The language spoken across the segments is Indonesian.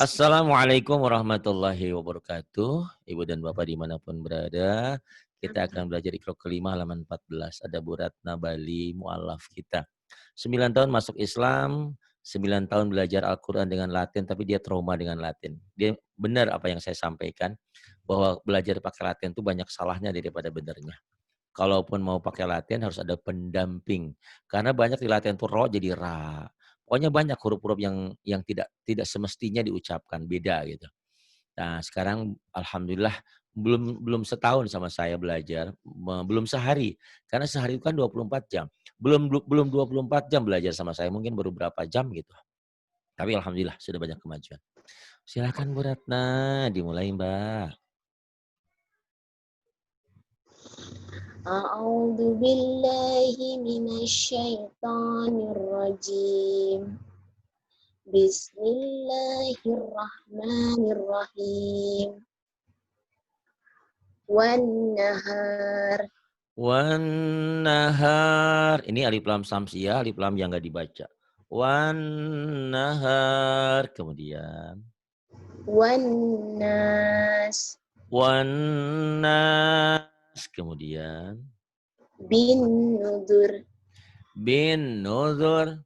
Assalamualaikum warahmatullahi wabarakatuh. Ibu dan Bapak dimanapun berada, kita akan belajar Iqra kelima halaman 14. Ada Bu Ratna Bali, mu'alaf kita. 9 tahun masuk Islam, 9 tahun belajar Al-Quran dengan Latin, tapi dia trauma dengan Latin. Dia benar apa yang saya sampaikan, bahwa belajar pakai Latin itu banyak salahnya daripada benernya. Kalaupun mau pakai Latin harus ada pendamping. Karena banyak di Latin itu ro jadi ra. Pokoknya banyak huruf-huruf yang tidak semestinya diucapkan, beda gitu. Nah, sekarang alhamdulillah belum belum setahun sama saya belajar, belum sehari. Karena sehari itu kan 24 jam. Belum 24 jam belajar sama saya, mungkin baru berapa jam gitu. Tapi alhamdulillah sudah banyak kemajuan. Silakan Bu Ratna, dimulai Mbak. A'udzu billahi minasyaitonir rajim. Bismillahirrahmanirrahim. Wan nahar. Wan nahar. Ini alif lam samsiah, alif lam yang enggak dibaca. Wan nahar. Kemudian. Wan nas. Wan nas. Kemudian. Bin nudur. Bin nuzur.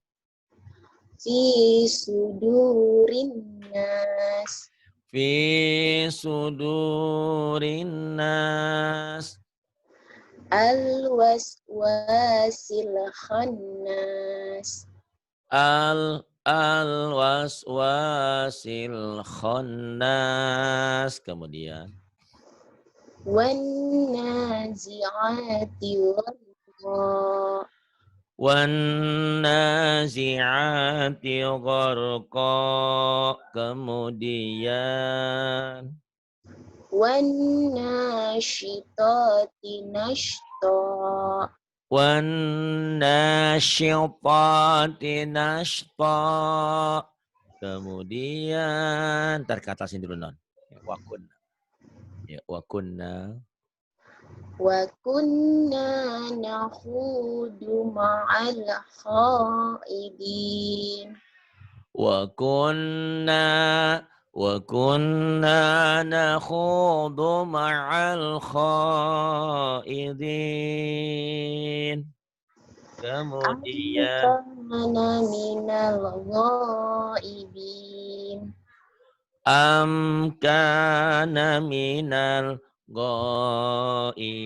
Fi sudurin nas. Fi sudurin nas. Al waswasil khannas. Al waswasil khannas. Kemudian. Wan nazi'ati gharqa. Wan nazi'ati gharqa. Kemudian. Wan nasyitati nashta. Wan nasyitati nashta. Kemudian. Ntar ke atasin dulu non. Wakun. Ya, wakunna. Wa kunna nakhudu ma'al khaidin. Wa kunna nakhudu ma'al khaidin. Kemudian. Amkana minal ghaibin. Kana minal ghaibin.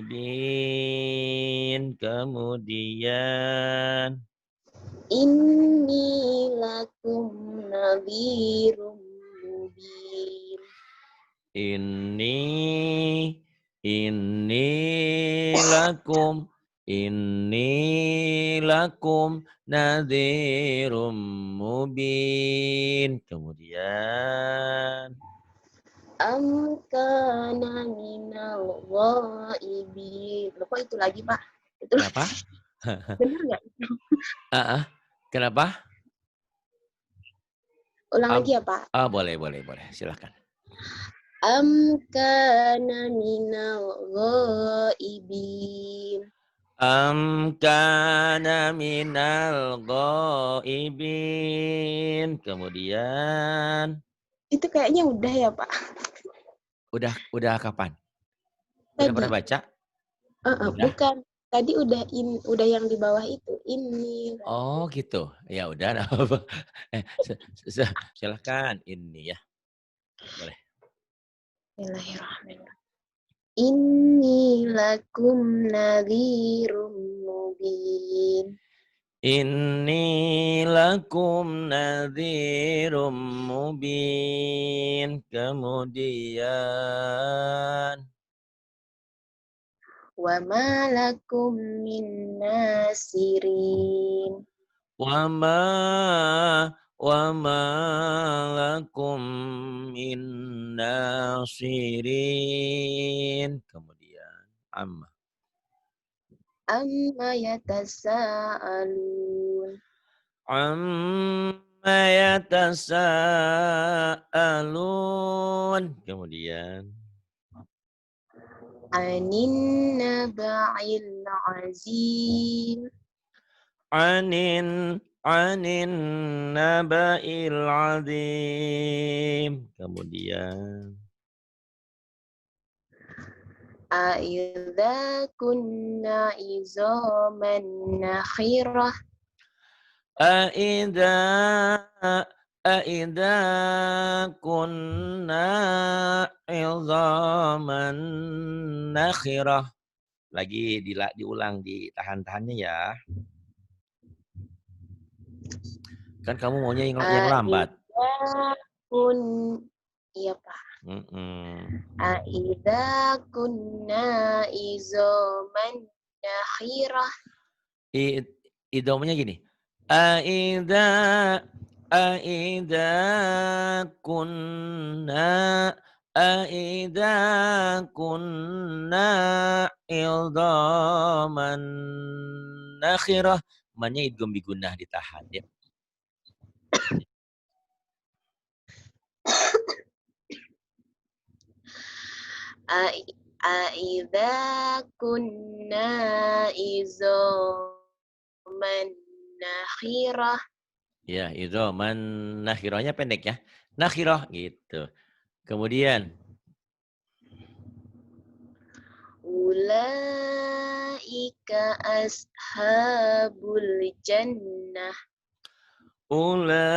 Kemudian. Inni lakum nadhirum mubin. Inni lakum nadhirum mubin. Kemudian. Amkana minal ghaibin. Loh, kok itu lagi, Pak? Itu Kenapa? benar nggak? Kenapa? Ulang lagi ya, Pak. Boleh. Silakan. Amkana minal ghaibin. Kana minal ghaibin. Kemudian. Itu kayaknya udah ya, Pak. Udah kapan? Udah Tadi. pernah baca? Udah? Bukan. Tadi udah yang di bawah itu. Ini. Oh gitu. Ya udah. Silakan ini ya. Boleh. Bismillahirrahmanirrahim. Inni lakum nadhirum mubin. Inni lakum nadhirum mubin. Kemudian. Wa ma lakum min nasirin. Wa ma lakum min nasirin. Kemudian. Amma yatasa'alun. Amma yatasa'alun. Kemudian. Anin naba'il azim. Anin 'anil naba'il 'adzim. Kemudian Aidza kunna izaman nakhirah. Aidza aidza kunna 'idzaman nakhirah. Lagi diulang, ditahan-tahannya ya. Kan kamu maunya yang lambat. Aidza kun iya Pak. Mhm. Aidza kunna izaman nakhirah. Idghamnya gini. Aidza aidza kunna aidza kunna idzaman nakhirah. Mannya idgham bigunnah ditahan ya. Aidza kunna izaman nakhirah. Ya, idzaman nakhirahnya pendek ya. Nakhirah gitu. Kemudian Ulaika ashabul jannah. Ula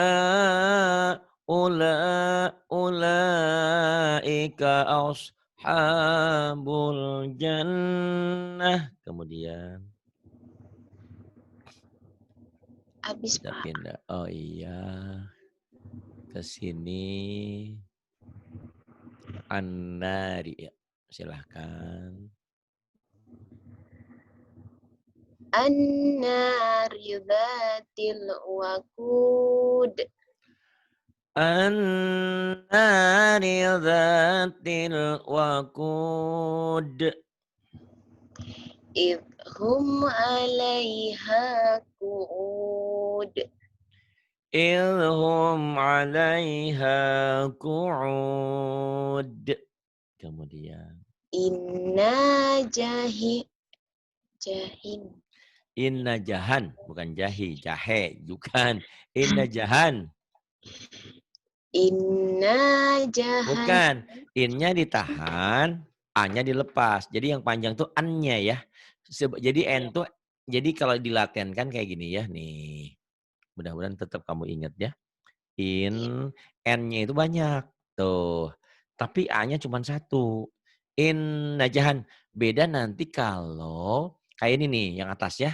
ulaika ashabul jannah. Kemudian Habis kita Pak. pindah. Oh iya, ke sini. An-nari ya. Silahkan. An-nari dzatil waqud. An-nari dzatil waqud. Idhum 'alaiha qu'ud. Idhum 'alaiha qu'ud. Kemudian Inna jahim. inna jahan, bukan jahi, jahe, bukan. Inna jahan, Inna jahan. bukan. Innya ditahan, a-nya dilepas. Jadi yang panjang tuh an-nya ya. Jadi Iya. n tuh, jadi kalau dilatenkan kayak gini ya, nih. Mudah-mudahan tetap kamu ingat ya. Iya. N-nya itu banyak. Tuh. Tapi A-nya cuma satu. Inna jahan. Beda nanti kalau kayak ini nih yang atas ya.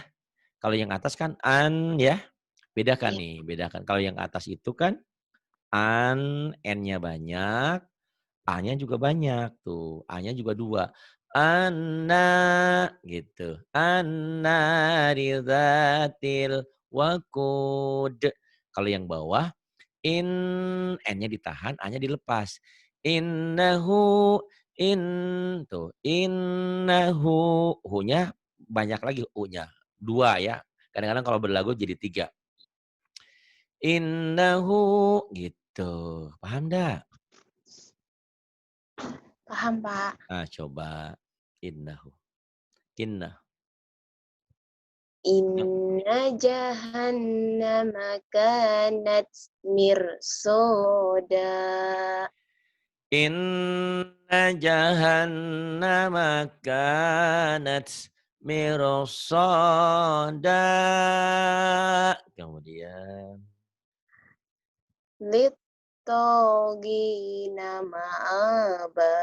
Kalau yang atas kan an ya. Bedakan Iya. nih, bedakan. Kalau yang atas itu kan an, n-nya banyak, a-nya juga banyak tuh. A-nya juga dua. Anna gitu. Anna ridzatil wakud. Kalau yang bawah in, n-nya ditahan, a-nya dilepas. Innahu in tuh. Innahu hu-nya banyak lagi u-nya. Dua ya. Kadang-kadang kalau berlagu jadi tiga. Innahu gitu. Paham dah? Paham Pak. Ah, coba innahu. Inna. Yang Inna jahannama kanat mirsoda. inna jahannama kanat mirsada. Kemudian Littogina ma'aba.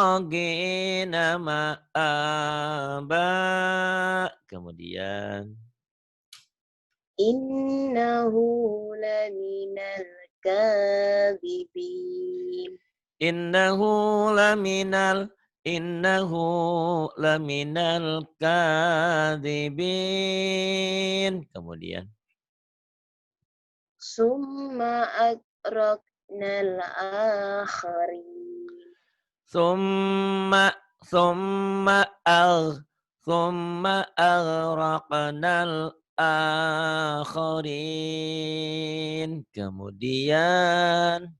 lil-tagina ma'aba. Kemudian Innahu laminal kadhibin. innahu laminal innahu laminal kadzibin. Kemudian Summa agraknal akharin. summa summa summa aghraqnal akharin. Kemudian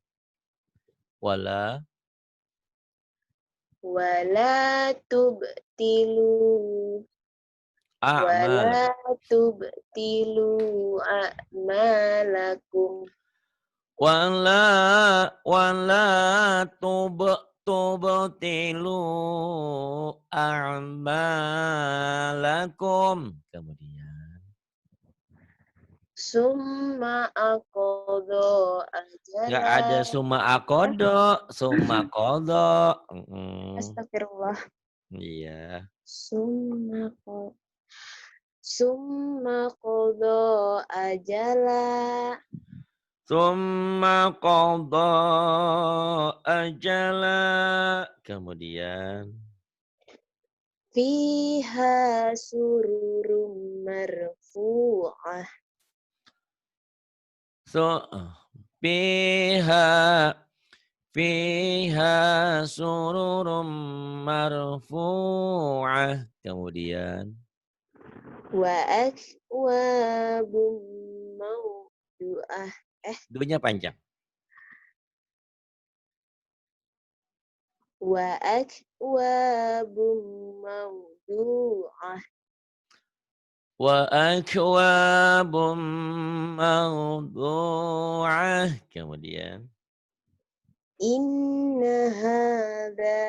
wala Wala tubtilu A'mal. Wala tubtilu a'malakum. Wala tubtilu a'malakum. Kemudian Summa aqadha nggak ajala. ada summa qadha. Astagfirullah. Iya. Summa qadha. Summa qadha ajala. Summa qadha ajala. Kemudian Fiha sururum marfu'ah. so fiha sururum marfu'ah. Kemudian Wa akwabum mawdu'ah. dunya panjang. Wa akwabum mawdu'ah. Wa akwabum mawdu'ah. Kemudian Inna hadha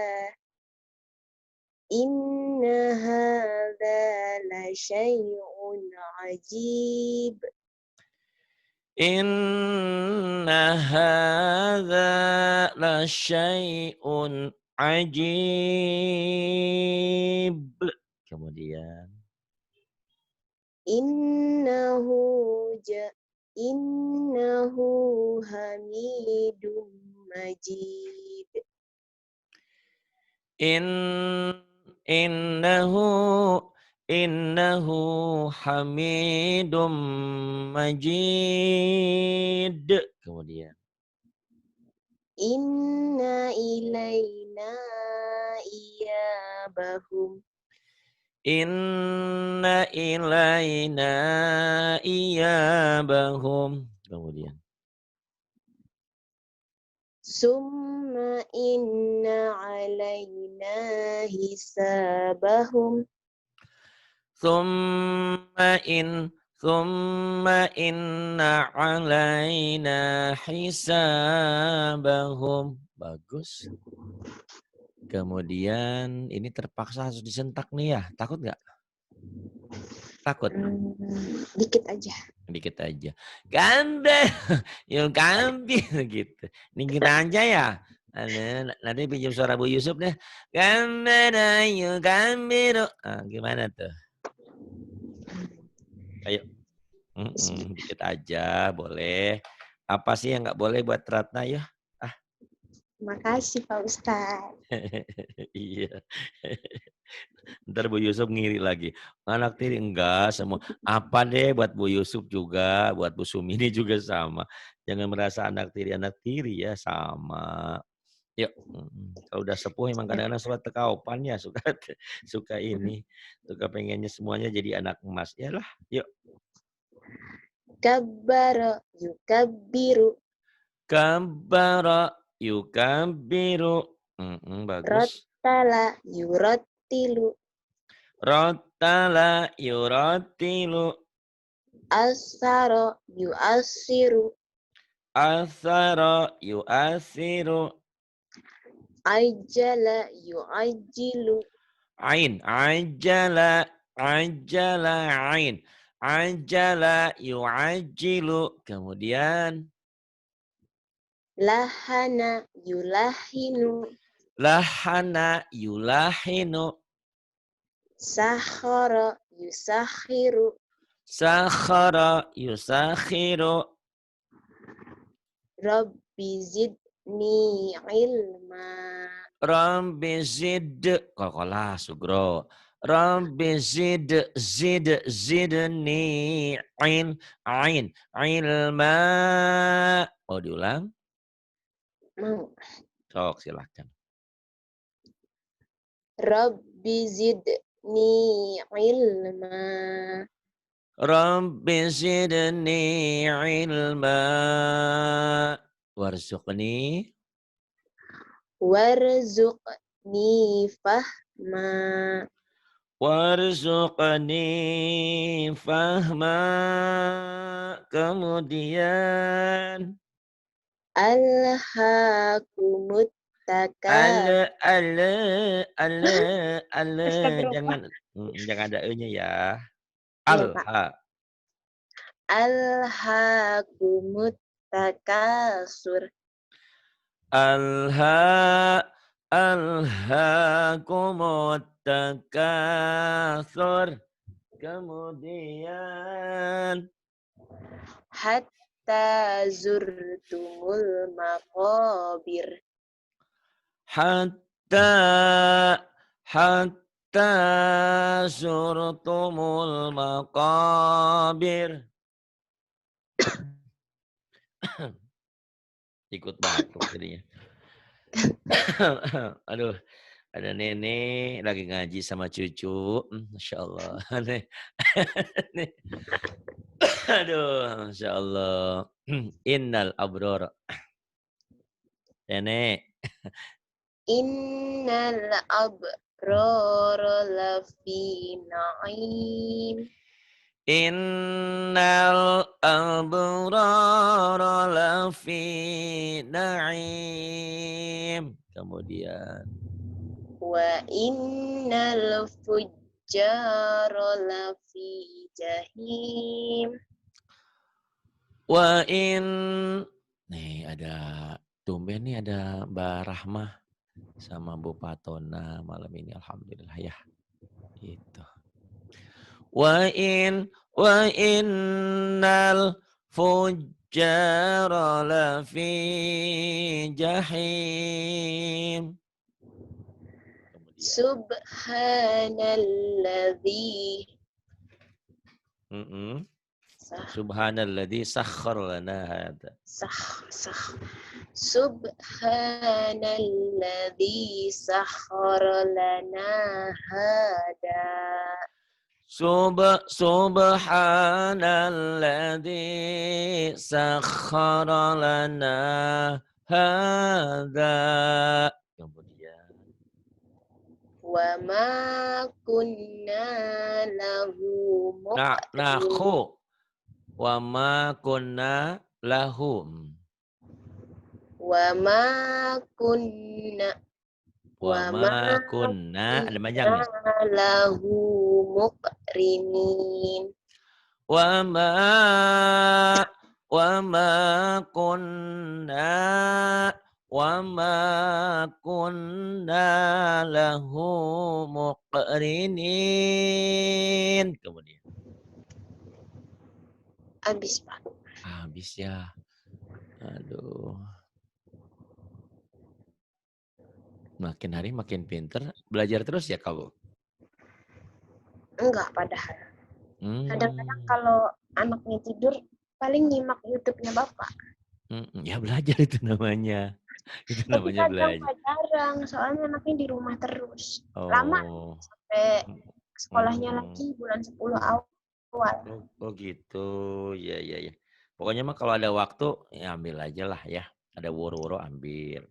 la syai'un ajib. inna hadza la syai'un ajib. Kemudian Innahu ja innahu hamidum majid. in innahu hamidum majid. Kemudian Inna ilaina iyabahum. inna ilaina iyabahum. Kemudian Summa inna alaina hisabahum. Thumma inna alaina hisabahum. Bagus. Kemudian ini terpaksa harus disentak nih ya. Takut nggak? Takut. Dikit aja. Dikit aja. Gambar. Yuk gambir gitu. Ini kita aja ya. Nanti pinjam suara Bu Yusuf deh. Gambar ayo gambir. Gimana tuh? Ayo. Dikit aja boleh. Apa sih yang nggak boleh buat Ratna ya? Makasih Pak Ustadz. Iya. Ntar Bu Yusuf ngiri lagi. Anak tiri enggak semua. Apa deh buat Bu Yusuf juga, buat Bu Sumini juga sama. Jangan merasa anak tiri ya sama. Yuk, kalau udah sepuh emang kadang-kadang suka tekaupan ya, suka suka ini, suka pengennya semuanya jadi anak emas. Yalah, yuk. Kabbara yukabbiru. Kabbara yukabbiru. Bagus. Rattala yurattilu. Rattala yurattilu. Asara yuasiru. Athara yu'athiru. Ajjala yuajjilu. Ain. Ajala. Ajala ain. Ajala yu'ajjilu. Kemudian Lahana yulahinu. lahana yulahinu. Sakhara yusakhiru. Sakhara yusakhiru. Rabbi zidni ilma. Rabbi zid. Qalqalah sugro. Rabbi zidni ain ilma. Mau diulang? Mau. Sok silahkan. Rabbi zidni ilma. Rabbi zidni ilma. Warzuqni. Warzuqni fahma. Warzuqni fahma. Kemudian Alhaakumut ale takatsur. ale ale ale Astagfirullah. jangan ada e-nya ya. Iya, Pak. Alha Alhaakumut takatsur. alha alhaakumut takatsur. Kemudian Hatta zurtumul maqabir. hatta hatta zurtumul maqabir. Ikut batuk jadinya. Aduh, ada nenek lagi ngaji sama cucu. Masya Allah. Nih. Aduh, Masya Allah. Innal abror. Nenek. Innal abrara lafi na'im. Innal abrara lafi na'im. Kemudian. Wa innal fujjara lafi jahim. Wa in. Nih ada. Tumben nih ada Mbak Rahmah sama Bu Patona malam ini. Alhamdulillah ya. Gitu. Wa innal fujjara lafi jahim. Kemudian. Subhanalladzi. Subhanalladzi sakhkhar lana hada. Subhanalladzi sakhkhara lana hada. Subhanalladzi sakhkhara lana hada. Kemudian. Wa ma kunna lahu muqrinin. Wa ma kunna lahu. Wa ma kunna Ada panjangnya. lahu muqrinin. Wa ma kunna lahu muqrinin. Kemudian. Habis, Pak. Habis ya. Aduh. Makin hari makin pinter. Belajar terus ya kamu? Enggak, padahal. Kadang-kadang kalau anaknya tidur, paling nyimak YouTube-nya Bapak. Ya belajar itu namanya. Itu Tapi namanya kadang belajar. jarang, soalnya anaknya di rumah terus. Oh. Lama sampai sekolahnya lagi bulan 10 awal. Oh gitu, ya. Pokoknya mah kalau ada waktu, ya ambil aja lah ya. Ada woro-woro ambil.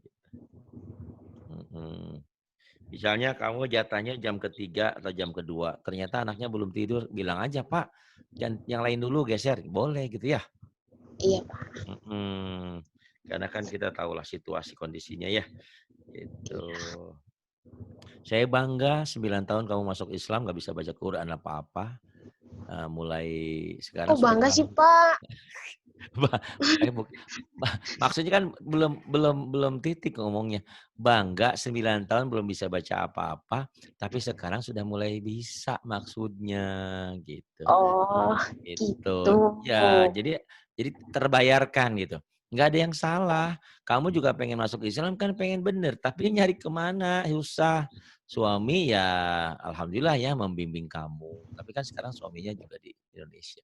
Misalnya kamu jatahnya jam ketiga atau jam kedua, ternyata anaknya belum tidur, bilang aja Pak, yang lain dulu geser, boleh gitu ya? Iya Pak. Karena kan kita tahulah situasi kondisinya ya. Gitu. Saya bangga 9 tahun kamu masuk Islam gak bisa baca Quran apa-apa. Mulai sekarang. Kok bangga sih Pak? Maksudnya kan belum titik ngomongnya. Bangga 9 tahun belum bisa baca apa-apa, tapi sekarang sudah mulai bisa maksudnya gitu. Oh, gitu. Ya, jadi terbayarkan gitu. Nggak ada yang salah. Kamu juga pengen masuk Islam kan pengen bener, tapi nyari kemana susah. Suami ya alhamdulillah ya membimbing kamu. Tapi kan sekarang suaminya juga di Indonesia.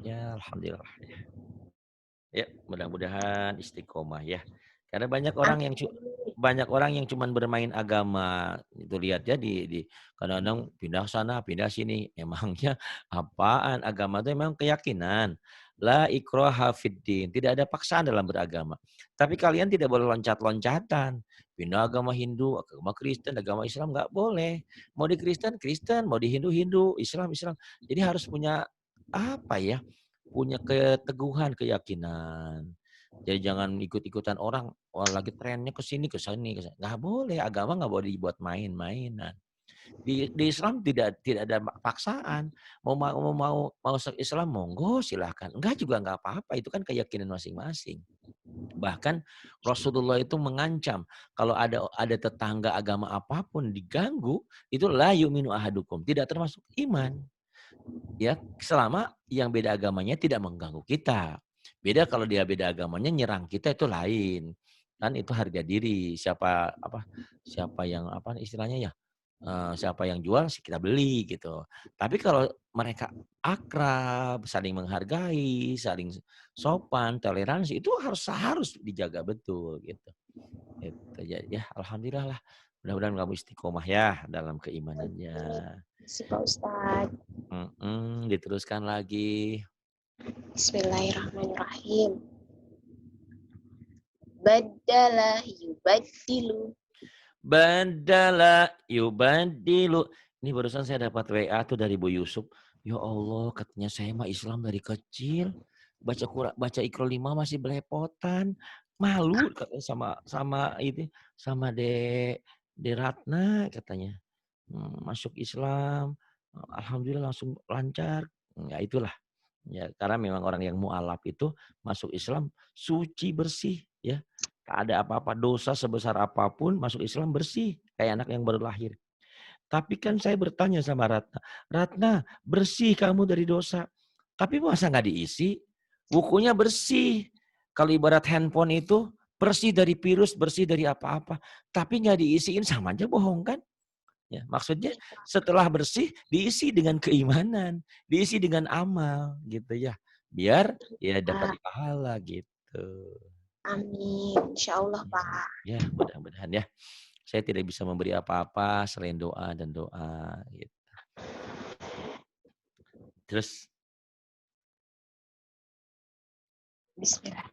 Ya alhamdulillah ya. Ya, mudah-mudahan istiqomah ya. Karena banyak orang yang cuman bermain agama. Itu lihat ya di kadang-kadang pindah sana, pindah sini. Emangnya apaan? Agama itu memang keyakinan. La ikraha fiddin. Tidak ada paksaan dalam beragama. Tapi kalian tidak boleh loncat-loncatan. Pindah agama Hindu, agama Kristen, agama Islam nggak boleh. Mau di Kristen, Kristen, mau di Hindu, Hindu, Islam, Islam. Jadi harus punya apa ya? Punya keteguhan, keyakinan. Jadi jangan ikut-ikutan orang, oh lagi trennya ke sini, ke sini, ke sana. Nggak boleh, agama nggak boleh dibuat main-mainan. Di Islam tidak ada paksaan. Mau masuk Islam monggo silahkan. Enggak juga enggak apa-apa. Itu kan keyakinan masing-masing. Bahkan Rasulullah itu mengancam kalau ada tetangga agama apapun diganggu, itu la yu'minu ahadukum, tidak termasuk iman. Ya, selama yang beda agamanya tidak mengganggu kita. Beda kalau dia beda agamanya nyerang kita itu lain. Kan itu harga diri. Siapa yang apa istilahnya ya? Siapa yang jual kita beli gitu. Tapi kalau mereka akrab, saling menghargai, saling sopan, toleransi itu harus dijaga betul gitu. Itu ya alhamdulillah lah. Mudah-mudahan kamu istiqomah ya dalam keimanannya. Si Pak Ustadz. Diteruskan lagi. Bismillahirrahmanirrahim. Badala yubadilu. Badala yubadilu. Ini barusan saya dapat WA tuh dari Bu Yusuf. Ya Allah, katanya saya mah Islam dari kecil. Baca Iqra 5 masih belepotan. Malu katanya sama De Ratna katanya. Masuk Islam, alhamdulillah langsung lancar. Ya itulah. Ya, karena memang orang yang mualaf itu masuk Islam suci bersih ya. Tak ada apa-apa dosa sebesar apapun masuk Islam bersih kayak anak yang baru lahir. Tapi kan saya bertanya sama Ratna, Ratna bersih kamu dari dosa. Tapi masa nggak diisi? Bukunya bersih. Kalau ibarat handphone itu bersih dari virus, bersih dari apa-apa. Tapi nggak diisiin sama aja bohong kan? Ya, maksudnya setelah bersih diisi dengan keimanan, diisi dengan amal gitu ya. Biar ya dapat pahala gitu. Amin. Insya Allah Pak. Ya, mudah-mudahan ya. Saya tidak bisa memberi apa-apa selain doa dan doa gitu. Terus Bismillah.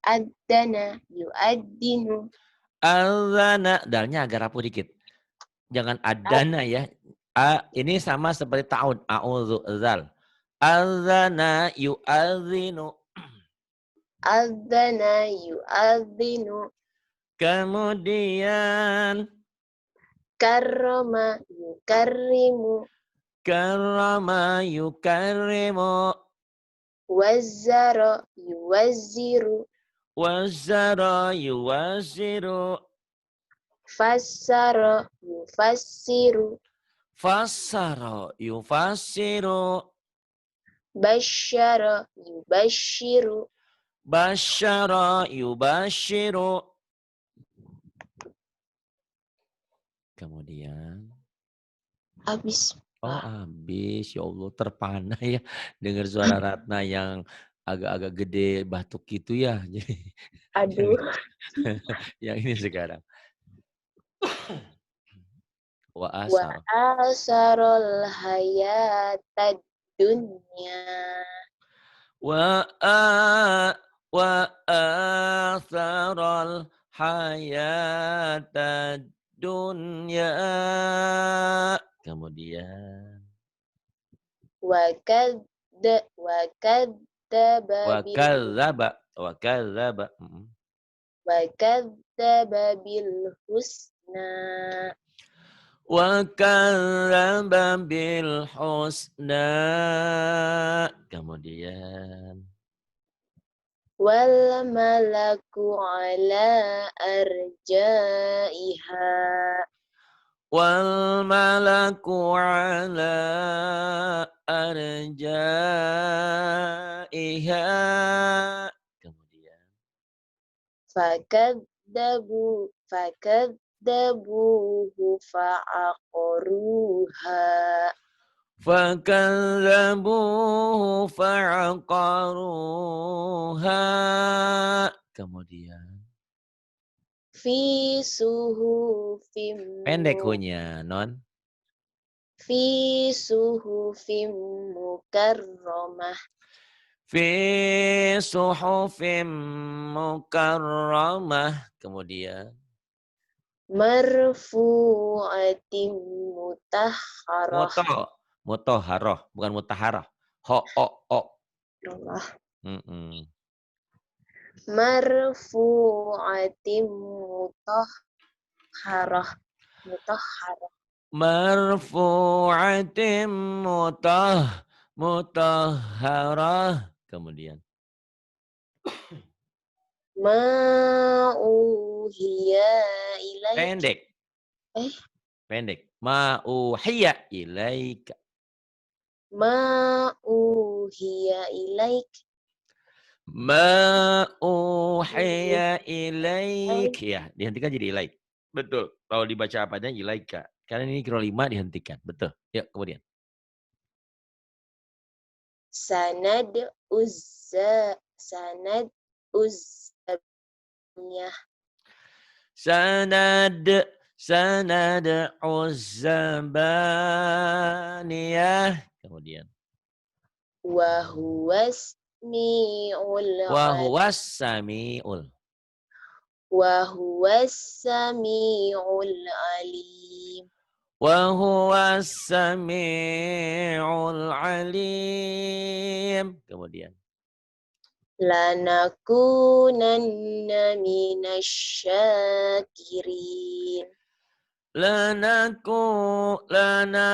Adana yu'addinu. adzana, dalnya agak rapuh dikit. Jangan adana ya. Ini sama seperti ta'ud, a'udzu zal. Adzana yu'adzinu. Adana yu'addinu. Kemudian Karrama yukarrimu. karama yukarrimu. Wazzara yuwazziru. Wazara yuwaziru. Fassara yufassiru. Fassara yufassiru. Basyara yubashiru. Basyara yubashiru. Kemudian Habis. oh habis ya Allah terpana ya dengar suara Ratna yang agak-agak gede batuk gitu ya. Jadi Aduh. yang ini sekarang. Wa Wa asar. asarul hayatad dunya. Wa atharal hayatad dunya. Kemudian Wa kadzdzaba wa bil kadzdzaba. wa kadzdzaba bil husna. Wa kadzdzaba bil husna. Kemudian Wal malaku ala arjaiha. wal malaku ala arjaiha. Kemudian Fakadzabuhu fa'aqaruha. fakadzabuhu fa'aqaruha. Kemudian Fi suhufim pendek hunya non. fi suhufim mukarramah. Fi suhufim mukarramah. Kemudian. Marfu'atim mutahharah. Mutoharoh. Bukan mutaharah. Ho, o, o. Allah. Mm-mm. Marfu'atim mutahharah. Mutahharah. Marfu'atim mutahharah. Kemudian. Ma'uhiya ilaik. Pendek. Eh, Pendek. Ma'uhiya ilaika. ma'uhiya ilaik. Ma'uhiya ilaik. Ya, dihentikan jadi ilaik. Betul. Kalau dibaca apa adanya ilaika. Karena ini kiro 5 dihentikan. Betul. Ya, kemudian. Sanad sanad uzzabniyah. Sanad uzzabaniyah. Kemudian. Wahuwasmi'ul Wahuwas sami'ul. Wahuwasami'ul alim. Wahuwas sami'ul alim. Kemudian. Lanakunanna minasyakirin. Lanakunanna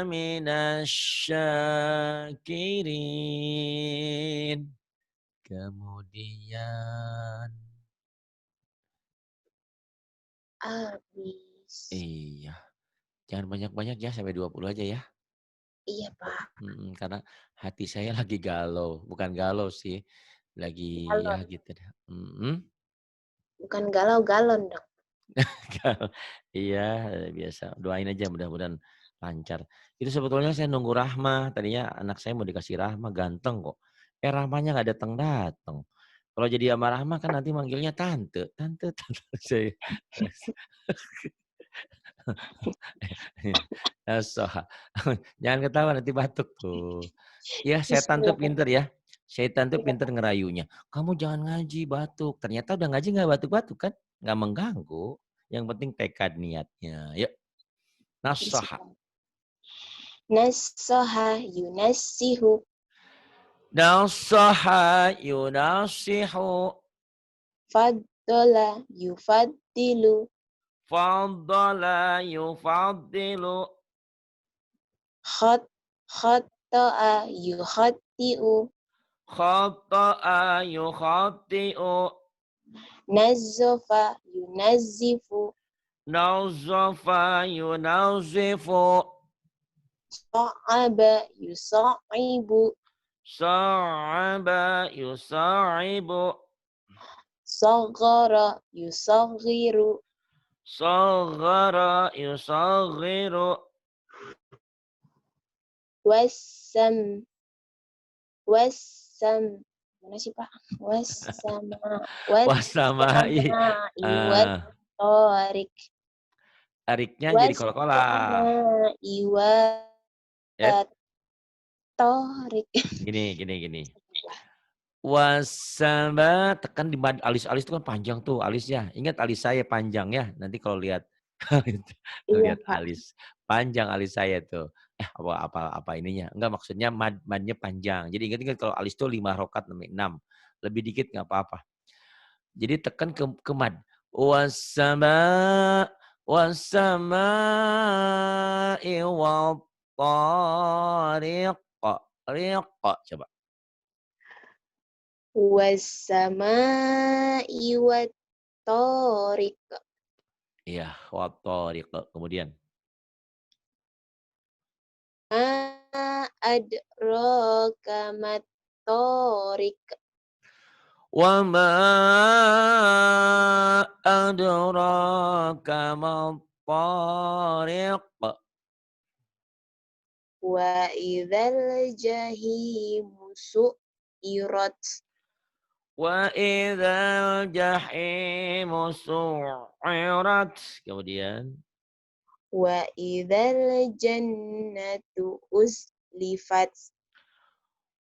minasyakirin. Kemudian. Habis. Iya. Jangan banyak-banyak ya, sampai 20 aja ya. Iya, Pak. Karena hati saya lagi galau. Bukan galau sih. Lagi ya Galon. gitu dah. Bukan galau, galon dong. Iya, biasa. Doain aja mudah-mudahan lancar. Itu sebetulnya saya nunggu Rahma. Tadinya anak saya mau dikasih Rahma, ganteng kok. Rahmanya nggak datang-datang. Kalau jadi sama Rahma kan nanti manggilnya tante. Tante, tante. Saya. Soha. Jangan ketawa nanti batuk tuh. Ya setan tuh pinter ya. Setan tuh pinter ngerayunya. Kamu jangan ngaji batuk. Ternyata udah ngaji nggak batuk-batuk kan? Nggak mengganggu. Yang penting tekad niatnya. Yuk. Nasoha. Nassaha yunassihu. Nasoha yunasihu. Faddala yufaddilu. Faddala yufaddilu. Khatta'a yukhatti'u. Khatta'a yukhatti'u. Nazzafa yunazzifu. Nazafa yunazifu. Sa'aba yusa'ibu. Sa'aba yusa'ibu. Saghara yusaghiru. Saghara yusaghiru. Wassam. Wassam. Mana sih, Pak? Wassama. Wassamai. Wassama'i wat-tariq. Tariknya jadi kol-kolah. Wassama'i wat-tariq. Gini. Wasama, tekan di alis-alis itu kan panjang tuh alis ya. Ingat alis saya panjang ya. Nanti kalau lihat Iya, lihat Pak. alis panjang alis saya tuh. Apa ininya? Enggak maksudnya madnya panjang. Jadi ingat kalau alis tuh 5 rokat 6. Lebih dikit nggak apa-apa. Jadi tekan ke mad. Wasama iwal tariq. Riq. Coba. Wassama'i wat-tariq. Iya, wattariq. Kemudian. Ma adraka mat-tariq. Wa ma adraka mat-tariq. Wa idzal jahimu su'irat. Wa idzal jahimu su'irat. Kemudian. Wa idzal jannatu uzlifat.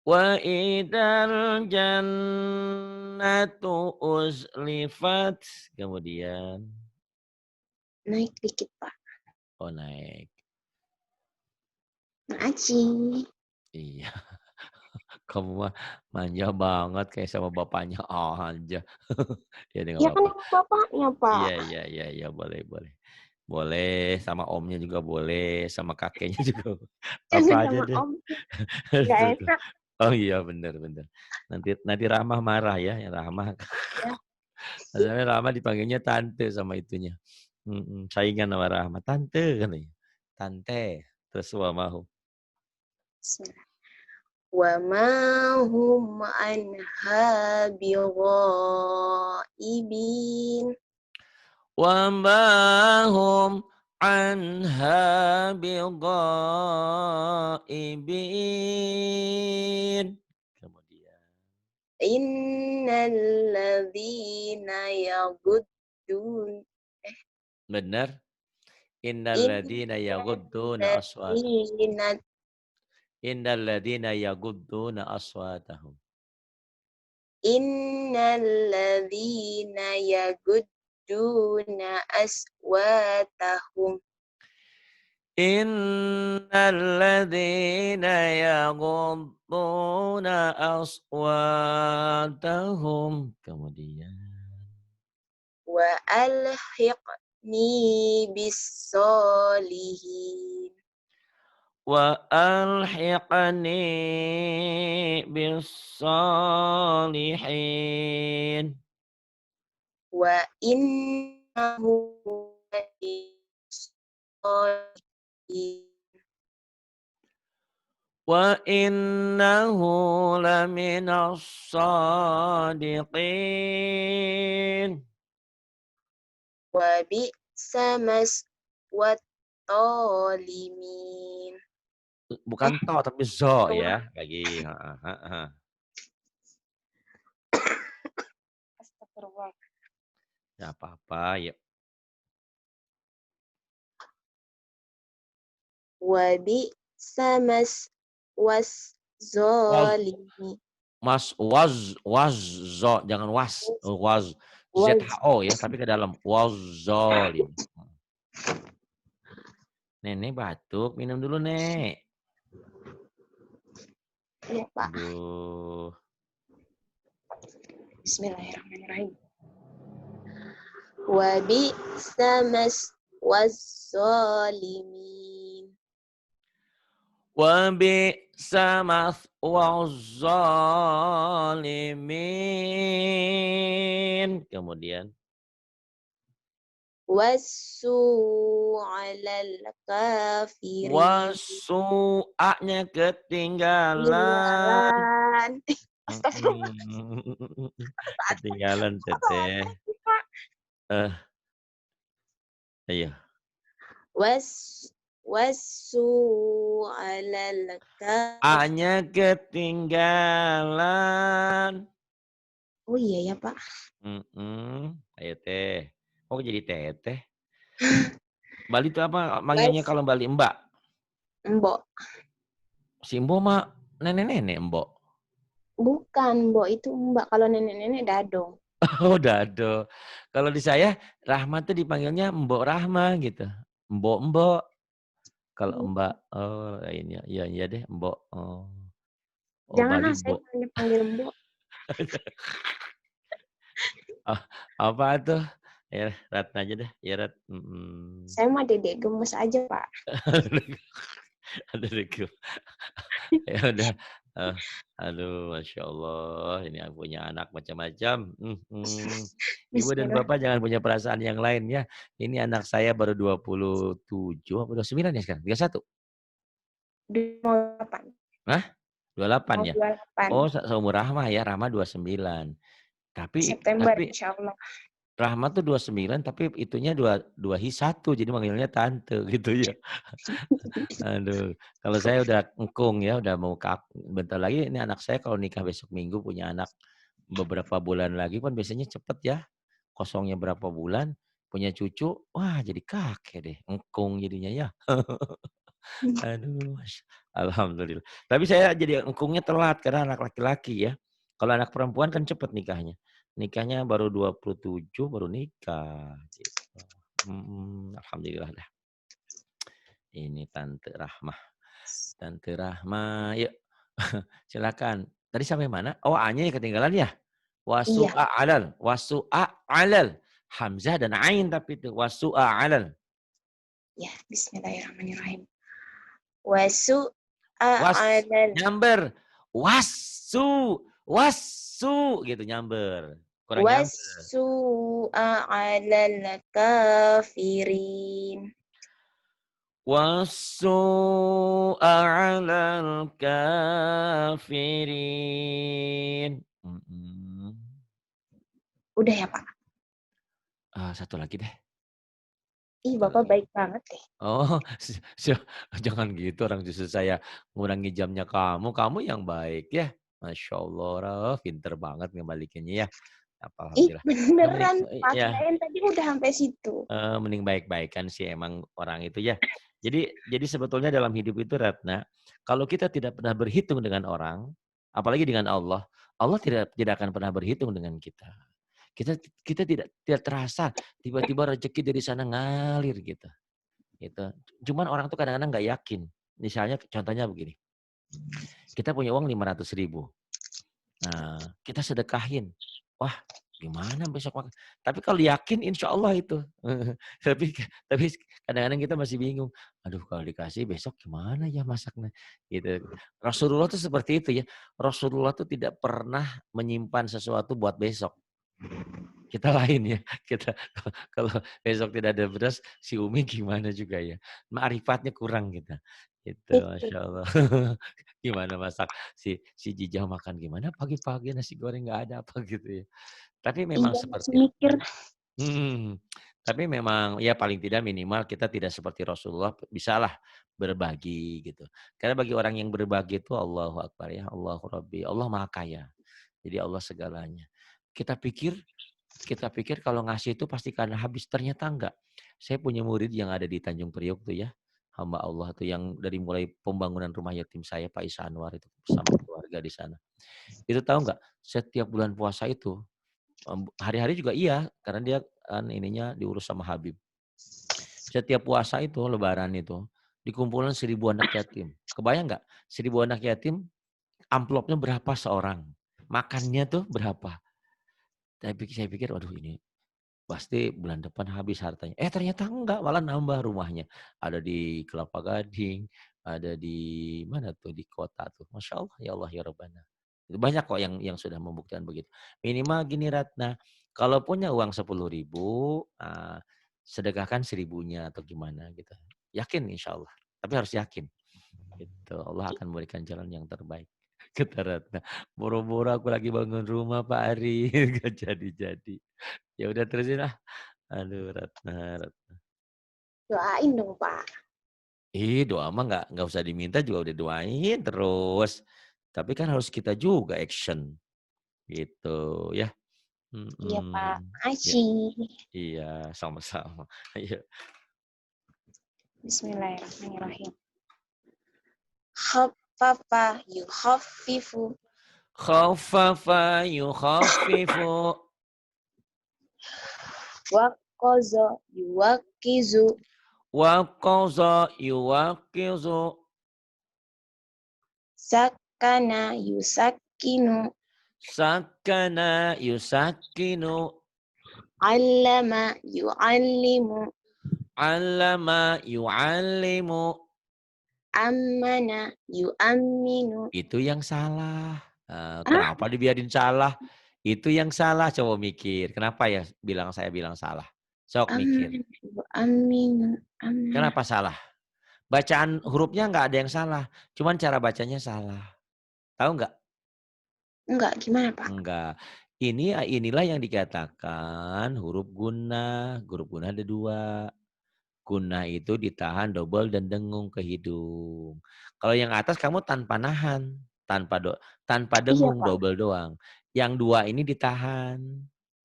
Wa idal jannatu uzlifat. Kemudian, Naik dikit, Pak. oh naik. Makasih. Iya, kamu mah manja banget kayak sama bapaknya aja. Ya deh nggak Ya kan apa-apa. emang bapaknya, Iya Pak. iya iya iya, boleh boleh. Boleh, sama omnya juga boleh, sama kakeknya juga. Apa Jangan aja sama deh. om. Nggak Tuh, tuh. enak. Oh iya bener bener. Nanti nanti Rahmah marah ya, yang Rahmah. Ya. Soalnya Rahmah dipanggilnya tante sama itunya. Saingan sama Rahmah, tante katanya. Tante, terus wa mahu. Bismillah. Wa ma hum anha bighaibin. Wa ma hum anha bighaibin. Kemudian, Innal ladzina yaguddun. benar. Innal ladzina Innal yaghudduna aswatahum. ladzina Innal ladzina yaghudduna aswatahum. Innal ladzina yagudduna aswatahum Innal ladzina yaghudduna aswatahum. Kemudian, wa alhiqni bis solihin wa alhiqni bis salihin. wa innahu solihin Wa innahu laminas sadiqin. wa bi'sa maswat tolimin. Bukan to tapi zo Astagfirullah. ya. Lagi. Heeh, heeh. Astagfirullah. Ya apa-apa ya. Wa bi'sa was Was zolimi. mas was zo jangan was Was ZHO ya tapi ke dalam was zolim. Nenek batuk, minum dulu, Nek. ya Pak. Aduh. Bismillahirrahmanirrahim. Wa bi'sa was zolimin. Wa bi'sa mathwaz zalimin. Kemudian Wasu alal kafirin. wasu'anya ketinggalan. Tinggalan. Astagfirullah. Ketinggalan teteh. Eh, iya. Was wasu alal A-nya kafirin. ketinggalan. Oh iya ya Pak. Ayo teh. Kok jadi teteh? Bali itu apa manggilnya Was kalau Bali Mbak? mbok. Si Mbok mah nenek-nenek Mbok. Bukan mbok itu mbak. Kalau nenek-nenek dadong. Oh dado. Kalau di saya Rahma tuh dipanggilnya Mbok Rahma gitu. Mbok-mbok. Kalau Mbak, oh ini iya iya deh Mbok. Oh, oh Jangan Bali ah, saya Mbok. panggil mbok. Ah, apa tuh? Ya, Ratna aja deh. Ya, Rat. Saya mah dedek gemes aja, Pak. Ada regu. Ya udah. Eh, aduh, masya Allah. Ini aku punya anak macam-macam. Ibu dan Bismillah. bapak jangan punya perasaan yang lain ya. Ini anak saya baru 27 apa 29 ya sekarang? 31? Mau 8. Hah? 28 Mau ya? 28. Oh, seumur Rahma ya. Rahma 29. September, Tapi insya Allah. Rahma tuh 29 tapi itunya 2 jadi manggilnya tante gitu ya. Aduh, kalau saya udah engkung ya, udah mau bentar lagi ini anak saya kalau nikah besok Minggu punya anak beberapa bulan lagi kan biasanya cepet ya. Kosongnya berapa bulan, punya cucu, wah jadi kakek deh, engkung jadinya ya. Aduh, alhamdulillah. Tapi saya jadi engkungnya telat karena anak laki-laki ya. Kalau anak perempuan kan cepet nikahnya. Nikahnya baru 27 baru nikah gitu. Alhamdulillah dah. Ini Tante Rahmah. Tante Rahmah, yuk silakan. Tadi sampai mana? Oh, A-nya yang ketinggalan ya? Iya, Wasu'a alal. Wasu'a alal. Hamzah dan Ain tapi itu. Wasu'a alal. ya. Bismillahirrahmanirrahim. Wasu Was. a'alal Nyamber. Wasu. Wasu. Gitu nyamber. Kurang nyamber. wasu a'alal kafirin. Wasu'a alal kafirin. Udah ya, Pak? Satu lagi deh. Ih, Satu Bapak lagi. baik banget deh. Oh, jangan gitu orang justru saya ngurangi jamnya kamu, kamu yang baik ya. Masya Allah, Raf, pinter banget ngembalikinnya ya. Ih, Alhamdulillah. Ya mending, beneran, Pak. ya, Kirain tadi udah sampai situ. mending baik-baikan sih emang orang itu ya. Jadi sebetulnya dalam hidup itu Ratna, kalau kita tidak pernah berhitung dengan orang, apalagi dengan Allah, Allah tidak akan pernah berhitung dengan kita. Kita kita tidak terasa tiba-tiba rezeki dari sana ngalir gitu. Gitu. Cuman orang tuh kadang-kadang nggak yakin. Misalnya contohnya begini, kita punya uang 500.000. Nah, kita sedekahin. Wah, gimana besok makan? Tapi kalau yakin insya Allah itu. Tapi kadang-kadang kita masih bingung. Aduh, kalau dikasih besok gimana ya masaknya? Gitu. Rasulullah tuh seperti itu ya. Rasulullah tuh tidak pernah menyimpan sesuatu buat besok. Kita lain ya. Kita kalau besok tidak ada beras, si Umi gimana juga ya. Ma'rifatnya kurang kita. Gitu, Itu. Masya Allah. Gimana masak si Jijah makan gimana pagi-pagi nasi goreng nggak ada apa gitu ya. Tapi memang Iya, masih seperti itu. mikir. Hmm, tapi memang ya paling tidak minimal kita tidak seperti Rasulullah bisalah berbagi gitu. Karena bagi orang yang berbagi itu Allahu Akbar ya, Allahu Rabbi, Allah Maha Kaya. Jadi Allah segalanya. Kita pikir kita pikir kalau ngasih itu pasti karena habis, ternyata enggak. Saya punya murid yang ada di Tanjung Priok tuh ya, hamba Allah tuh yang dari mulai pembangunan rumah yatim saya Pak Isa Anwar itu bersama keluarga di sana. Itu tahu nggak, setiap bulan puasa itu, hari-hari juga iya, karena dia kan ininya diurus sama Habib. Setiap puasa itu, lebaran itu, dikumpulkan 1.000 anak yatim. Kebayang nggak, 1.000 anak yatim, amplopnya berapa seorang? Makannya tuh berapa? Saya pikir, waduh ini pasti bulan depan habis hartanya. Ternyata enggak, malah nambah rumahnya. Ada di Kelapa Gading, ada di mana tuh di kota tuh. Masya Allah, ya Allah ya Rabbana. Itu banyak kok yang sudah membuktikan begitu. Minimal gini Ratna, kalau punya uang 10.000, sedekahkan 1.000-nya atau gimana gitu. Yakin insya Allah. Tapi harus yakin. Gitu. Allah akan memberikan jalan yang terbaik. Kata Ratna, boro-boro aku lagi bangun rumah Pak Ari, gak jadi-jadi. Ya udah terusin ah. Aduh Ratna. Doain dong, Pak. Doa mah nggak usah diminta juga udah doain terus. Tapi kan harus kita juga action gitu ya. Iya, Pak. Ya, Makasih. iya sama-sama. Ayo. Bismillahirrahmanirrahim. Khaffafa yukhaffifu. Khaffafa yukhaffifu Waqaza yuwaqizu. wa qaza yuwaqizu Sakana yusakkinu. sakana yusakkinu Allama yu'allimu. allama yu'allimu. Ammana yu'amminu. Itu yang salah. Ah, Kenapa dibiarin salah? Itu yang salah, coba mikir. Kenapa ya saya bilang salah? Sok mikir. ammana yu'amminu. Ammana. Kenapa salah? Bacaan hurufnya nggak ada yang salah. Cuman cara bacanya salah. Tahu nggak? Enggak, gimana, Pak? Enggak. Inilah yang dikatakan huruf gunnah. Huruf gunnah ada dua. Gunnah itu ditahan double dan dengung ke hidung. Kalau yang atas kamu tanpa nahan, tanpa Iya, dengung Pak. double doang. Yang dua ini ditahan.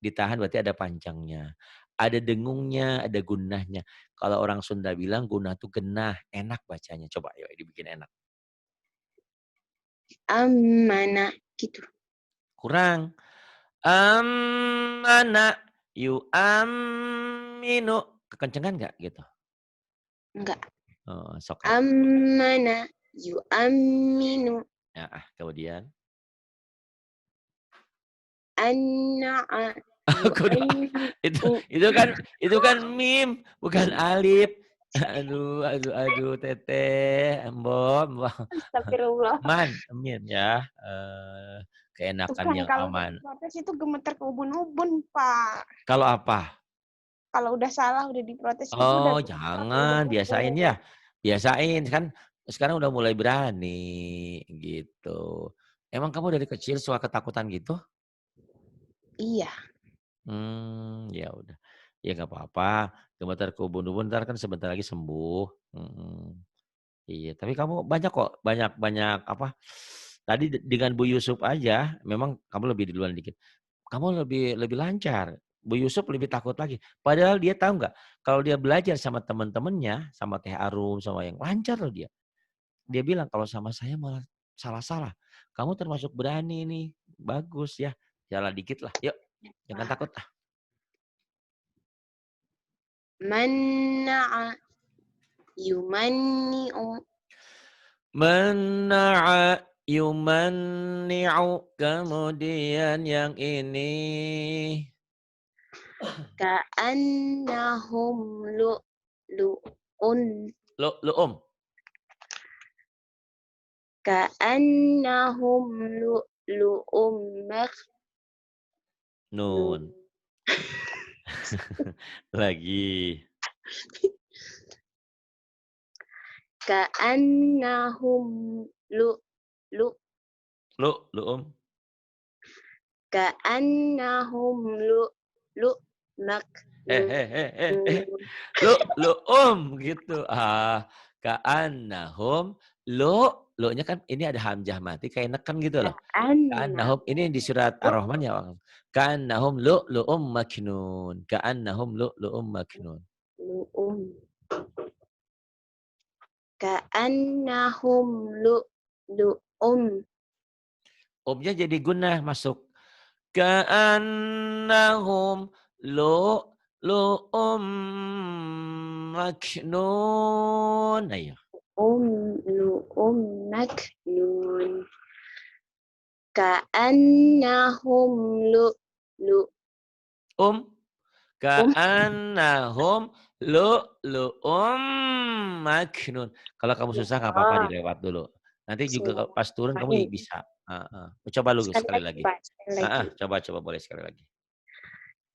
Ditahan berarti ada panjangnya. Ada dengungnya, ada gunnahnya. Kalau orang Sunda bilang gunnah tuh genah, enak bacanya. Coba yuk dibikin enak. Amana gitu. Kurang. Amana yu'aminu. Kekencengan nggak gitu? Enggak. Oh, sok. Amana yu'aminu. Ya, kemudian. Anna'a itu kan mim, bukan alif. Aduh, teteh, mbok. Astagfirullah. Amin ya. Tuh Keenakan kan yang kalau udah aman. diprotes itu gemeter ke ubun-ubun, Pak. Kalau apa? Kalau udah salah, udah diprotes gitu udah Oh, gemeter ke jangan, biasain ubun-ubun. ya. Biasain kan sekarang udah mulai berani gitu. Emang kamu dari kecil suka ketakutan gitu? Iya. Ya udah. Ya nggak apa-apa. Gemetar ke ubun-ubun ntar kan sebentar lagi sembuh. Iya, tapi kamu banyak kok, banyak apa, tadi dengan Bu Yusuf aja, memang kamu lebih duluan dikit. Kamu lebih lebih lancar. Bu Yusuf lebih takut lagi. Padahal dia tahu nggak, kalau dia belajar sama teman-temannya, sama Teh Arum, sama yang lancar loh dia. Dia bilang, "Kalau sama saya malah salah-salah. Kamu termasuk berani nih, bagus ya. Jalan dikit lah, yuk, jangan takut ah." Manna'a yumanni'u. Mena'a yumanni'u, kemudian yang ini. Ka'annahum lu'lu'un. Lu'um. Ka'annahum lu'lu'um maknun. Nun. Lagi. Ka'annahum lu'lu'. Lu'um. Ka'annahum lu'lu' maknun. Lu'um gitu. Ka'annahum lu-nya kan ini ada hamzah mati kayak neken gitu loh. Ka'annahum ini di surat Ar-Rahman ya. Ka'annahum lu'lu'um maknun. Ka'annahum lu'lu'um maknun. Lu'um. Ka'annahum lu'lu'um. Umnya jadi gunnah masuk. Ka'annahum lu'lu'um maknun. Ayo. Lu'um maknun. Ka'annahum lu'lu'. Ka'annahum lu'lu'um maknun. Kalau kamu susah nggak apa-apa Oh, dilewat dulu. Nanti juga pas turun kamu bismillahirrahmanirrahim. bisa. Coba lu Sekali sekali lagi, lagi. Pak. Sekali lagi. Coba boleh sekali lagi.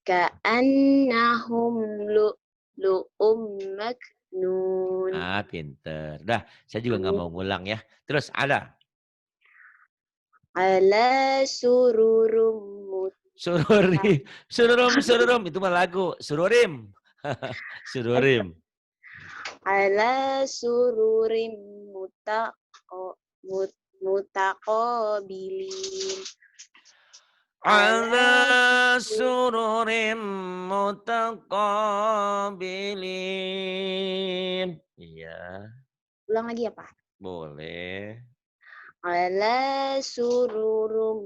Ka'annahum lu'lu'um maknun. Pinter. Dah, saya juga nggak mau ngulang ya. Terus ada. Ala sururum Sururum itu mah lagu. Sururim. Sururim. ala sururim mutaqabilin. Ala sururim mutaqabilin. Iya. Ulang lagi ya, Pak? Boleh. Ala sururum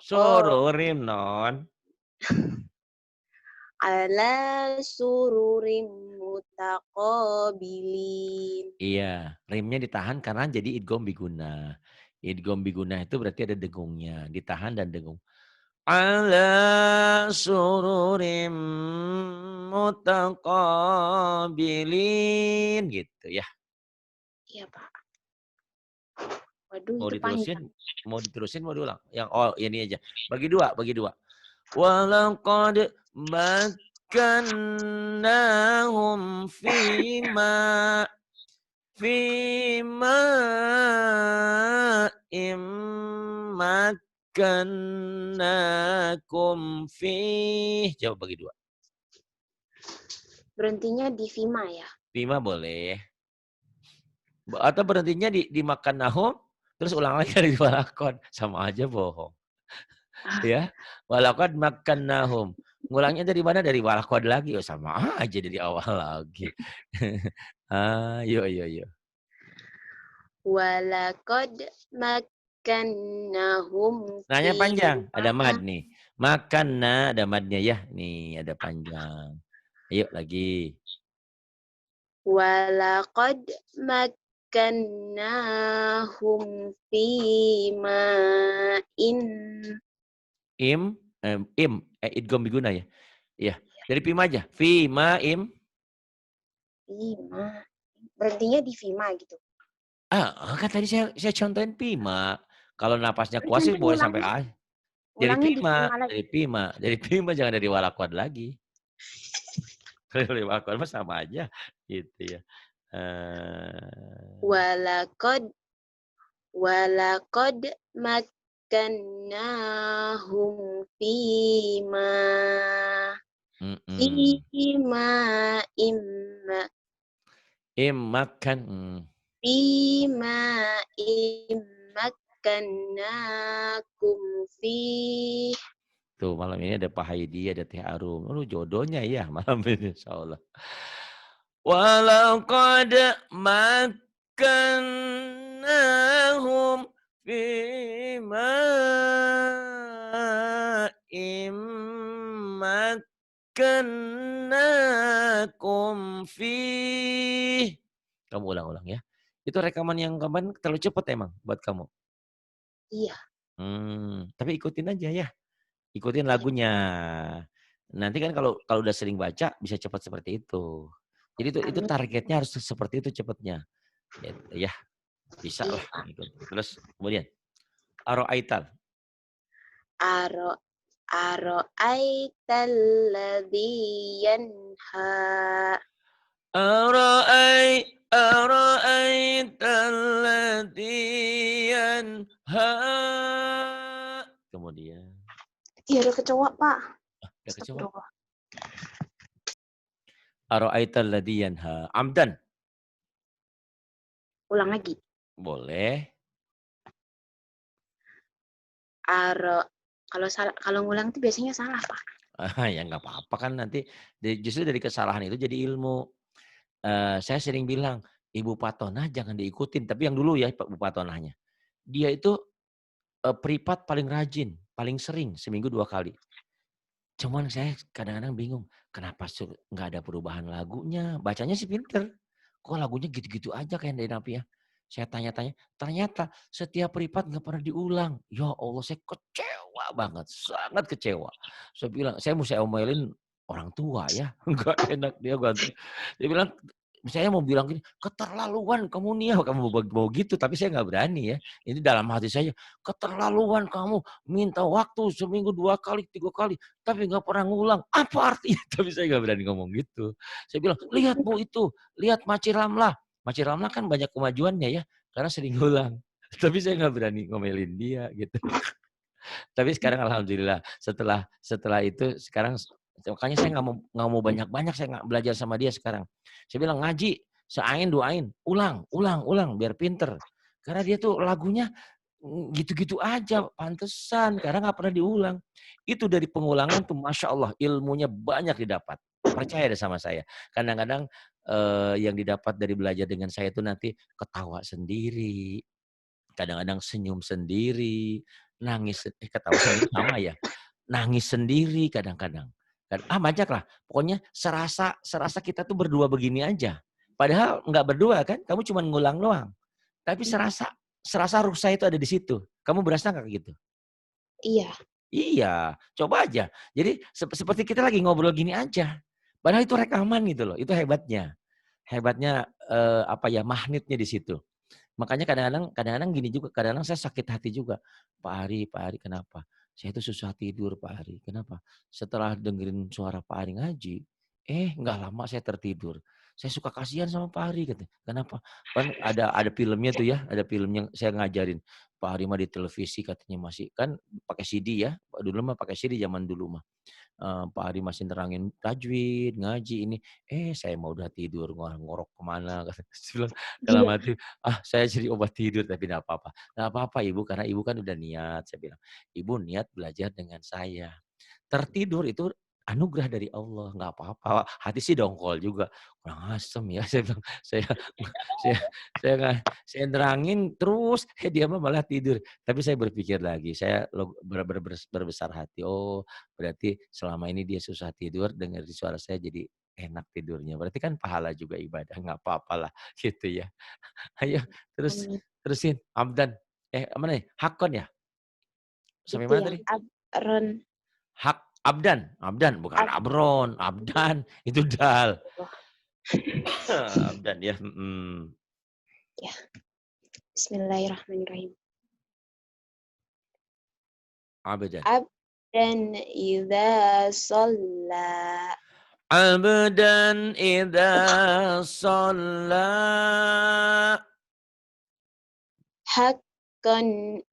Sururim non. Ala sururim mutaqabilin. Iya, rimnya ditahan karena jadi idgham biguna. Idgham biguna itu berarti ada dengungnya, ditahan dan dengung. Ala sururim mutaqabilin gitu ya. Iya, Pak. Waduh, Mau itu diterusin, panjang. mau diulang. Yang ini aja. Bagi dua. Walaqad makkannahum fima immakkannakum fih. Jawab bagi dua. Berhentinya di Vima ya. Fima boleh. Atau berhentinya di makan nahum, terus ulang lagi dari walakon. Sama aja bohong. Ya, walakon makan nahum. Ngulangnya dari mana? Dari walaqad lagi? Oh, sama aja dari awal lagi. Yo yo yo. Walaqad makkannahum Nanya panjang, ada fima mad nih. Makanna ada madnya ya. Nih ada panjang. Ayo lagi. walaqad makkannahum fima in Idgham biguna ya. Iya. Dari Pima aja. Fima im. fima. Berhentinya di fima gitu. Kan tadi saya contohin Pima. Kalau napasnya Terus kuat sih nanti boleh sampai ngulangnya, Dari ngulangnya di Pima, fima lagi. dari Pima, dari Pima jangan dari Walakwad lagi. Dari Walakwad mah sama aja gitu ya. Walaqad walaqad makkannahum fima Mm-mm. fima imma Makan. fima immakkannakum fi Tuh malam ini ada Pak Haidi, ada Teh Arum. Jodohnya ya malam ini insya Allah. Walaqad makkannahum fima immakkannakum fih. Kamu ulang-ulang ya. Itu rekaman yang kapan terlalu cepat emang buat kamu. iya Tapi ikutin aja ya. Ikutin iya lagunya. Nanti kan kalau kalau udah sering baca bisa cepat seperti itu. Jadi itu amin targetnya harus seperti itu cepatnya. Gitu ya, bisa iya lah Pak. ngikutin. Terus kemudian Aro'aital. aro aro'aital ladzi yanha Aro'aital ladzi yanha. Kemudian iya ada kecoa Pak. ada kecoa. Astagfirullah. Aro'aital ladzi yanha. Amdan. Ulang lagi. Boleh. Aro kalau salah kalau ngulang itu biasanya salah Pak. Ya nggak apa-apa kan nanti justru dari kesalahan itu jadi ilmu. Saya sering bilang, Ibu Patonah jangan diikutin, tapi yang dulu ya Bu Patonahnya. Dia itu pripat paling rajin, paling sering seminggu 2 kali. Cuman saya kadang-kadang bingung, kenapa nggak ada perubahan lagunya? Bacanya sih pinter, kok lagunya gitu-gitu aja kayak dari Napi ya. Saya tanya-tanya, ternyata setiap pripat nggak pernah diulang. Ya Allah, saya kecewa banget, sangat kecewa. Saya bilang, saya mesti omelin orang tua ya, nggak enak dia ganti. Dia bilang, saya mau bilang gini, keterlaluan kamu nih ya, kamu mau gitu, tapi saya nggak berani ya. Ini dalam hati saya, keterlaluan kamu minta waktu seminggu 2 kali, 3 kali tapi nggak pernah ngulang. Apa artinya? Tapi saya nggak berani ngomong gitu. Saya bilang, lihat Bu itu, lihat Maci Ramlah. Maci Ramlah kan banyak kemajuannya ya, karena sering ngulang. Tapi saya nggak berani ngomelin dia gitu. Tapi sekarang alhamdulillah setelah setelah itu sekarang makanya saya nggak mau banyak-banyak saya nggak belajar sama dia sekarang. Saya bilang ngaji seain duain, ulang, ulang, ulang biar pinter. Karena dia tuh lagunya gitu-gitu aja, pantesan karena nggak pernah diulang. Itu dari pengulangan tuh Masya Allah ilmunya banyak didapat. Percaya deh sama saya. Kadang-kadang yang didapat dari belajar dengan saya itu nanti ketawa sendiri, kadang-kadang senyum sendiri, nangis, ketawa senyum sama ya, nangis sendiri kadang-kadang. Banyak lah, pokoknya serasa serasa kita tuh berdua begini aja. Padahal nggak berdua kan, kamu cuma ngulang doang. Tapi Iya. serasa serasa ruh saya itu ada di situ. Kamu berasa nggak gitu? Iya. Iya, coba aja. Jadi seperti kita lagi ngobrol gini aja. Padahal itu rekaman gitu loh, itu hebatnya. Hebatnya apa ya, magnetnya di situ. Makanya kadang-kadang gini juga, kadang-kadang saya sakit hati juga. Pak Ari kenapa? Saya itu susah tidur Pak Ari. Kenapa? Setelah dengerin suara Pak Ari ngaji, nggak lama saya tertidur. Saya suka kasihan sama Pak Ari katanya. Kenapa? Kan ada filmnya tuh ya, ada film yang saya ngajarin. Pak Ari mah di televisi katanya masih kan pakai CD ya. Dulu mah pakai CD zaman dulu mah. Pak Ari masih nerangin tajwid, ngaji ini, saya mau udah tidur, ngorok kemana, saya bilang dalam Iya. hati, saya jadi obat tidur, tapi enggak apa-apa. Enggak apa-apa Ibu, karena Ibu kan udah niat, saya bilang. Ibu niat belajar dengan saya. Tertidur itu anugerah dari Allah, nggak apa-apa. Hati sih dongkol juga, kurang asem ya, saya bilang. Saya saya saya nerangin terus, dia mah malah tidur. Tapi saya berpikir lagi, saya berbesar hati, oh berarti selama ini dia susah tidur, dengar suara saya jadi enak tidurnya. Berarti kan pahala juga ibadah, nggak apa-apalah gitu ya. Ayo Amin. terusin, Abdan. Mana nih? Hakon ya? Sampai Itu mana yang tadi? Ron. Hak Abdan, bukan Abron, Abdan itu dal. Abdan ya, Ya, Bismillahirrahmanirrahim. Abdan. Abdan idza shalla. Abdan idza shalla. Haqqan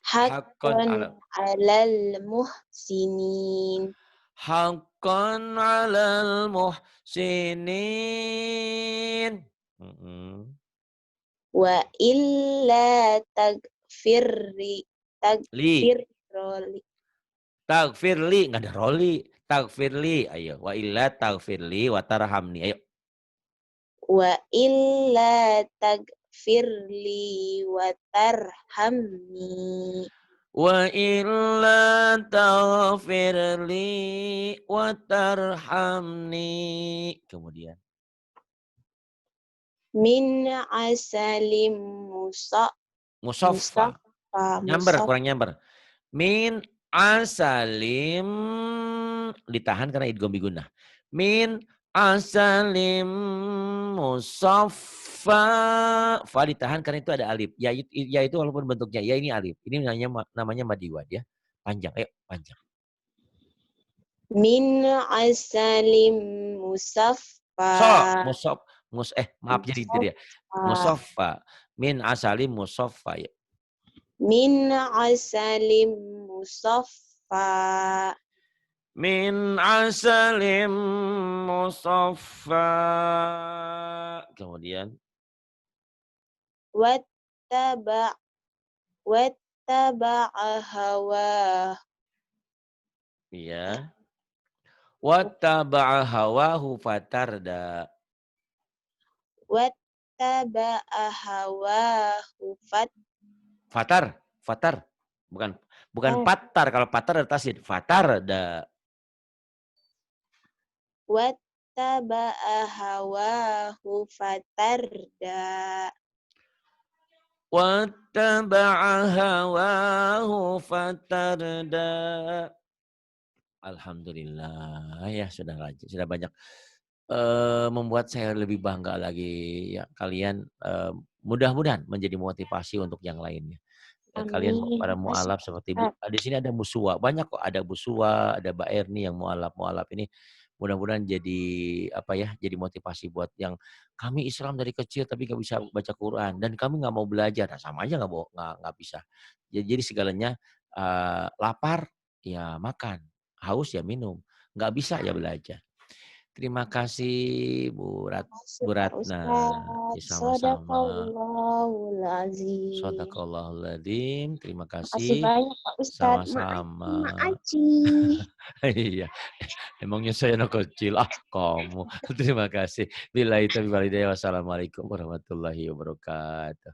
Haqqan haqqan ala 'alal muhsinin. haqqan 'alal muhsinin. Mhm. Wa illa tagfirli Li, tagfirli taghfirli, nggak ada roli. Taghfirli, ayo. Wa illa taghfirli wa tarhamni, ayo. wa illa tagfirli wa tarhamni. Wa illa taghfir li wa tarhamni. Kemudian Min asalim musaffa. musaffa Nyamber, musaf kurang nyamber. Min asalim ditahan karena idgham bigunnah. Min asalim musaffa. Fa ditahan karena itu ada alif. Ya itu walaupun bentuknya ya ini alif. Ini namanya madiwad ya. Panjang, ayo panjang. min asalim musaffa Maaf jadi itu dia. musaffa Musaffa. Min asalim musaffa ya. min asalim musaffa Min asalim musaffa. Kemudian wattaba wattaba'a hawa iya. Wattaba'a hawahu fatarda. wattaba'a hawahu Fatar. Bukan patar. Kalau patar ada tasdid. Fatarda. wattaba'a hawahu fatarda. Wattaba'a hawahu fatarda. Alhamdulillah ya sudah banyak membuat saya lebih bangga lagi ya kalian mudah-mudahan menjadi motivasi untuk yang lainnya. Kalian Amin. para Masih mualaf seperti Ustaz. di sini ada Muswa, banyak kok ada Buswa, ada Mbak Erni yang mualaf ini mudah-mudahan jadi apa ya, jadi motivasi buat yang kami Islam dari kecil tapi nggak bisa baca Quran dan kami nggak mau belajar, nah, sama aja nggak bisa. Jadi segalanya lapar ya makan, haus ya minum, nggak bisa ya belajar. Terima kasih Makasih Bu Pak Ratna. Ustaz. Ya, sama-sama. Shadaqallahul azim. Shadaqallahul terima Makasih kasih. banyak Pak Ustaz. Sama-sama. Maaci. Iya, emangnya saya anak kecil. Ah, kamu. Terima kasih. Billahi taufiq wal hidayah. Wassalamualaikum warahmatullahi wabarakatuh.